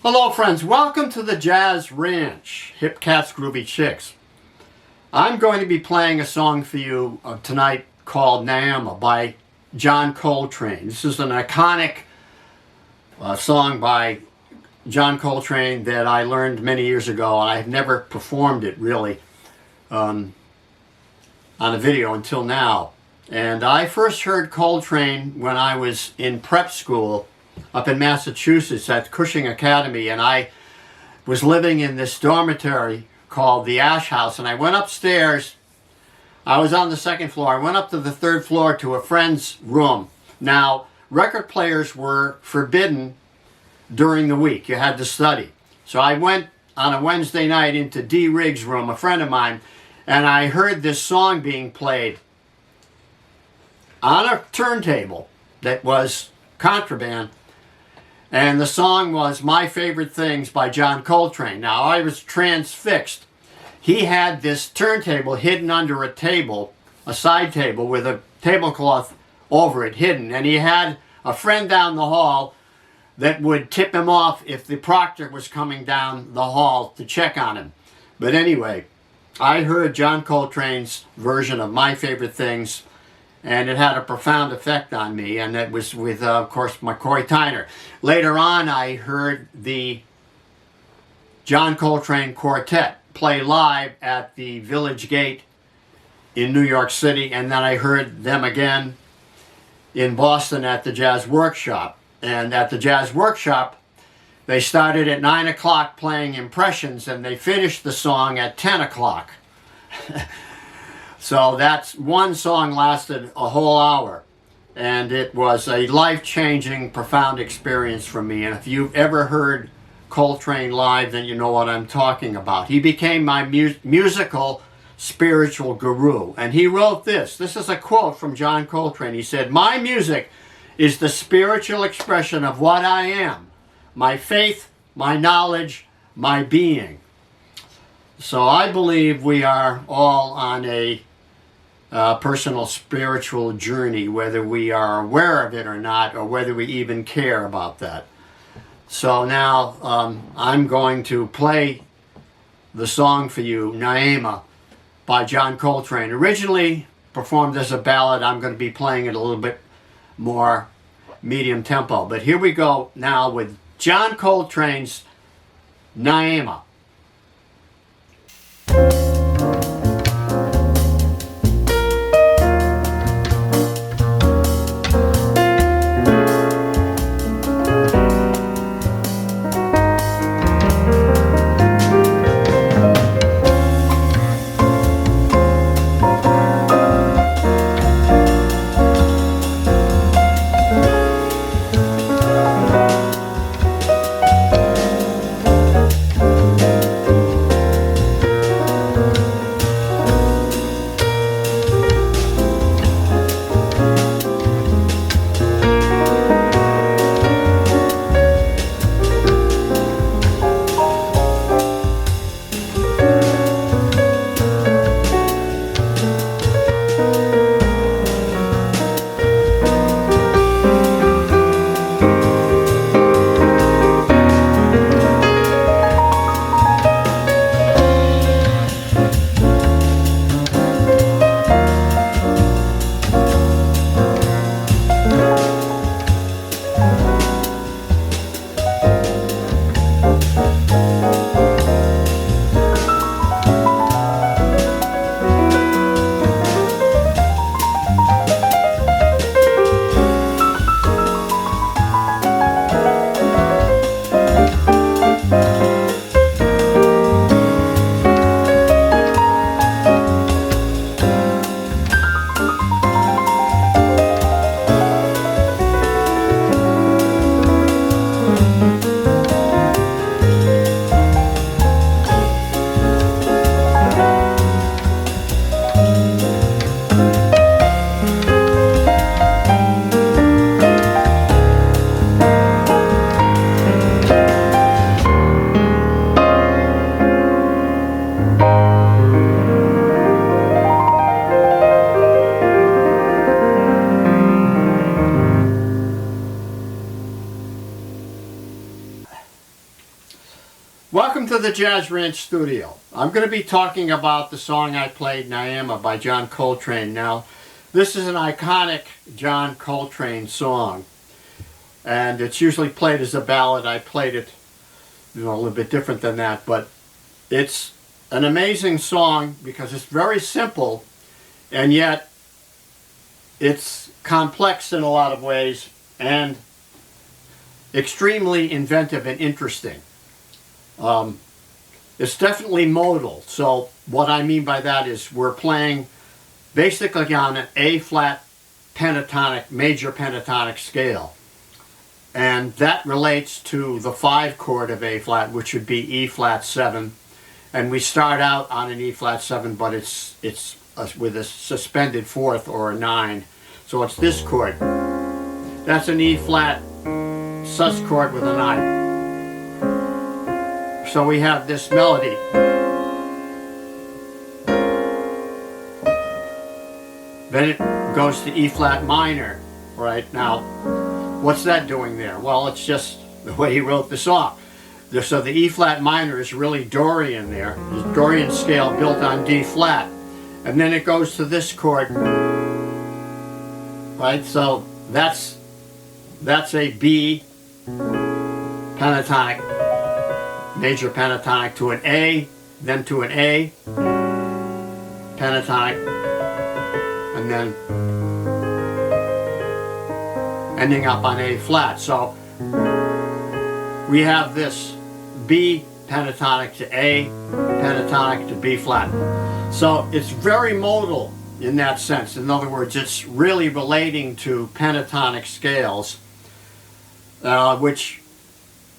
Hello friends, welcome to the Jazz Ranch, Hip Cats Groovy Chicks. I'm going to be playing a song for you tonight called Naima by John Coltrane. This is an iconic song by John Coltrane that I learned many years ago, and I've never performed it really on a video until now. And I first heard Coltrane when I was in prep school up in Massachusetts at Cushing Academy, and I was living in this dormitory called the Ash House, and I went upstairs. I was on the second floor. I went up to the third floor to a friend's room. Now, record players were forbidden during the week. You had to study. So I went on a Wednesday night into D. Riggs' room, a friend of mine, and I heard this song being played on a turntable that was contraband. And the song was My Favorite Things by John Coltrane. Now, I was transfixed. He had this turntable hidden under a table, a side table, with a tablecloth over it hidden. And he had a friend down the hall that would tip him off if the proctor was coming down the hall to check on him. But anyway, I heard John Coltrane's version of My Favorite Things, and it had a profound effect on me, and it was with, of course, McCoy Tyner. Later on, I heard the John Coltrane Quartet play live at the Village Gate in New York City, and then I heard them again in Boston at the Jazz Workshop. And at the Jazz Workshop, they started at 9 o'clock playing Impressions, and they finished the song at 10 o'clock. So that's one song lasted a whole hour, and it was a life-changing, profound experience for me. And if you've ever heard Coltrane live, then you know what I'm talking about. He became my musical, spiritual guru. And he wrote this. This is a quote from John Coltrane. He said, "My music is the spiritual expression of what I am, my faith, my knowledge, my being." So I believe we are all on a personal spiritual journey, whether we are aware of it or not, or whether we even care about that. So now I'm going to play the song for you, Naima, by John Coltrane. Originally performed as a ballad. I'm going to be playing it a little bit more medium tempo. But here we go now with John Coltrane's Naima. Welcome to the Jazz Ranch Studio. I'm going to be talking about the song I played, Naima, by John Coltrane. Now, this is an iconic John Coltrane song, and it's usually played as a ballad. I played it, a little bit different than that, but it's an amazing song because it's very simple, and yet it's complex in a lot of ways and extremely inventive and interesting. It's definitely modal. So what I mean by that is we're playing basically on an A-flat pentatonic, major pentatonic scale. And that relates to the 5 chord of A-flat, which would be E-flat 7. And we start out on an E-flat 7, but it's with a suspended 4th or a 9. So it's this chord. That's an E-flat sus chord with a 9. So we have this melody. Then it goes to E-flat minor. Right now, what's that doing there? Well, it's just the way he wrote the song. So the E-flat minor is really Dorian there. The Dorian scale built on D-flat. And then it goes to this chord. Right, so that's a B pentatonic, major pentatonic to an A, then to an A pentatonic, and then ending up on A flat. So we have this B pentatonic to A pentatonic to B flat. So it's very modal in that sense. In other words, it's really relating to pentatonic scales, which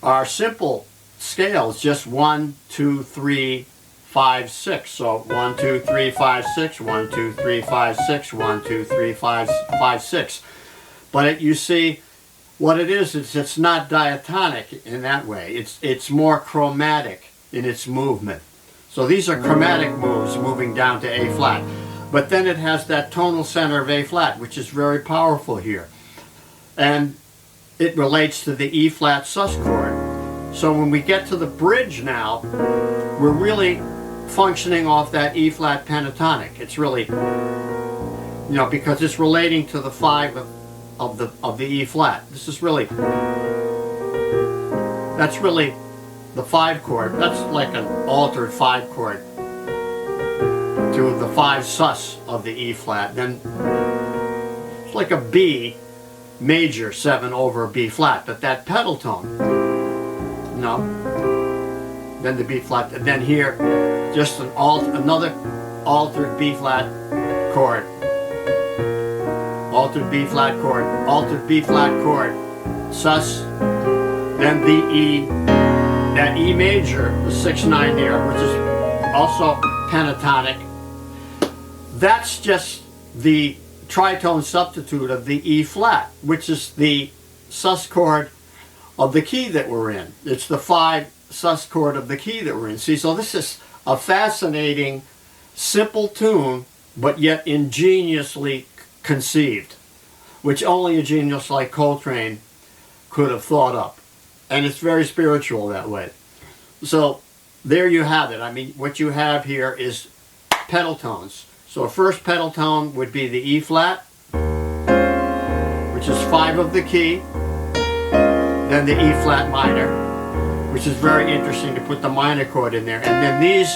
are simple scales, just 1, 2, 3, 5, 6. So 1, 2, 3, 5, 6, 1, 2, 3, 5, 6, 1, 2, 3, 5, 5, 6. But you see, what it is it's not diatonic in that way. It's more chromatic in its movement. So these are chromatic moves moving down to A flat. But then it has that tonal center of A flat, which is very powerful here. And it relates to the E flat sus chord. So when we get to the bridge now, we're really functioning off that E flat pentatonic. It's really, because it's relating to the 5 of the E flat. This is really, that's really the 5 chord. That's like an altered 5 chord to the 5 sus of the E flat. Then it's like a B major 7 over a B flat, but that pedal tone, then the B flat, and then here just another altered B flat chord, altered B flat chord, altered B flat chord, sus, then the E, that E major, the 6-9 there, which is also pentatonic. That's just the tritone substitute of the E flat, which is the sus chord of the key that we're in. It's the 5 sus chord of the key that we're in. See, so this is a fascinating, simple tune, but yet ingeniously conceived, which only a genius like Coltrane could have thought up. And it's very spiritual that way. So there you have it. I mean, what you have here is pedal tones. So a first pedal tone would be the E flat, which is 5 of the key, then the E flat minor, which is very interesting to put the minor chord in there, and then these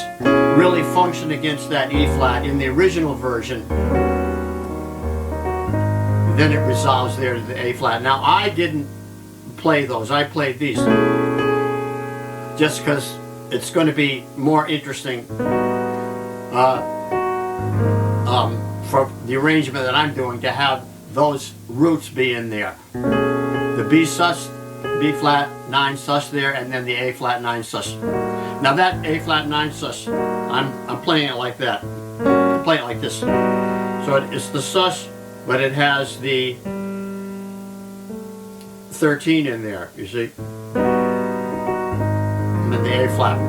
really function against that E flat in the original version. Then it resolves there to the A flat. Now I didn't play those, I played these just because it's going to be more interesting for the arrangement that I'm doing to have those roots be in there. The B sus, B flat 9 sus there, and then the A flat 9 sus. Now that A flat 9 sus, I'm playing it like that. I'm playing it like this. So it's the sus, but it has the 13 in there, you see. And then the A flat,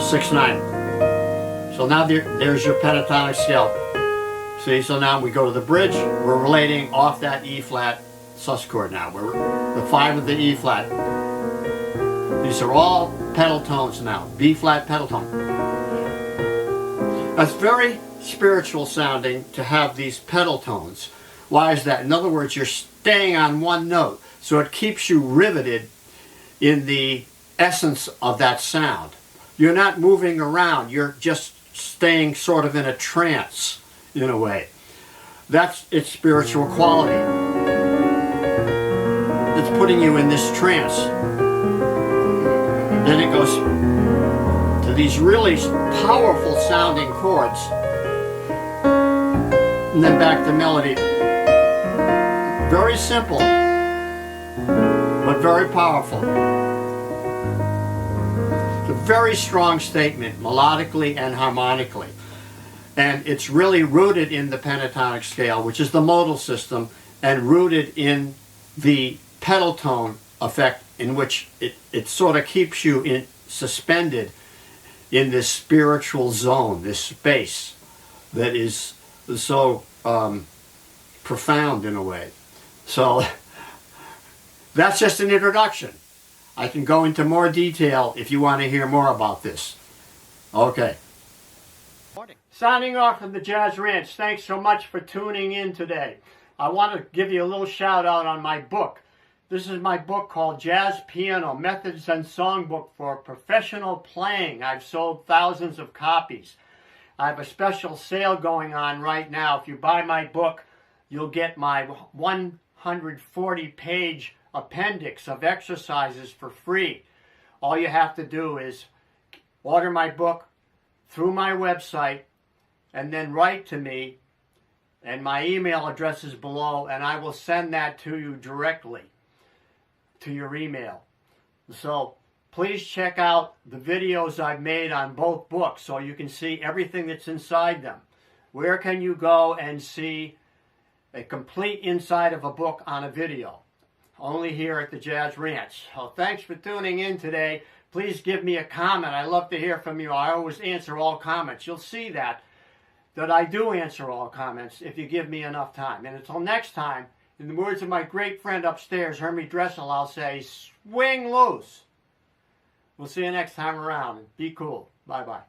6-9. So now there's your pentatonic scale. See, so now we go to the bridge. We're relating off that E flat sus chord now. We're the 5 of the E flat. These are all pedal tones now, B flat pedal tone. That's very spiritual sounding to have these pedal tones. Why is that? In other words, you're staying on one note, so it keeps you riveted in the essence of that sound. You're not moving around, you're just staying sort of in a trance in a way. That's its spiritual quality. It's putting you in this trance. Then it goes to these really powerful sounding chords, and then back to melody. Very simple, but very powerful. It's a very strong statement, melodically and harmonically. And it's really rooted in the pentatonic scale, which is the modal system, and rooted in the pedal tone effect, in which it sort of keeps you suspended in this spiritual zone, this space that is so profound in a way. So that's just an introduction. I can go into more detail if you want to hear more about this. Okay. Signing off from the Jazz Ranch. Thanks so much for tuning in today. I want to give you a little shout out on my book. This is my book called Jazz Piano Methods and Songbook for Professional Playing. I've sold thousands of copies. I have a special sale going on right now. If you buy my book, you'll get my 140-page appendix of exercises for free. All you have to do is order my book through my website and then write to me, and my email address is below, and I will send that to you directly to your email. So please check out the videos I've made on both books so you can see everything that's inside them. Where can you go and see a complete inside of a book on a video? Only here at the Jazz Ranch. So thanks for tuning in today. Please give me a comment. I love to hear from you. I always answer all comments. You'll see that I do answer all comments if you give me enough time. And until next time, in the words of my great friend upstairs, Hermie Dressel, I'll say, swing loose. We'll see you next time around. Be cool. Bye-bye.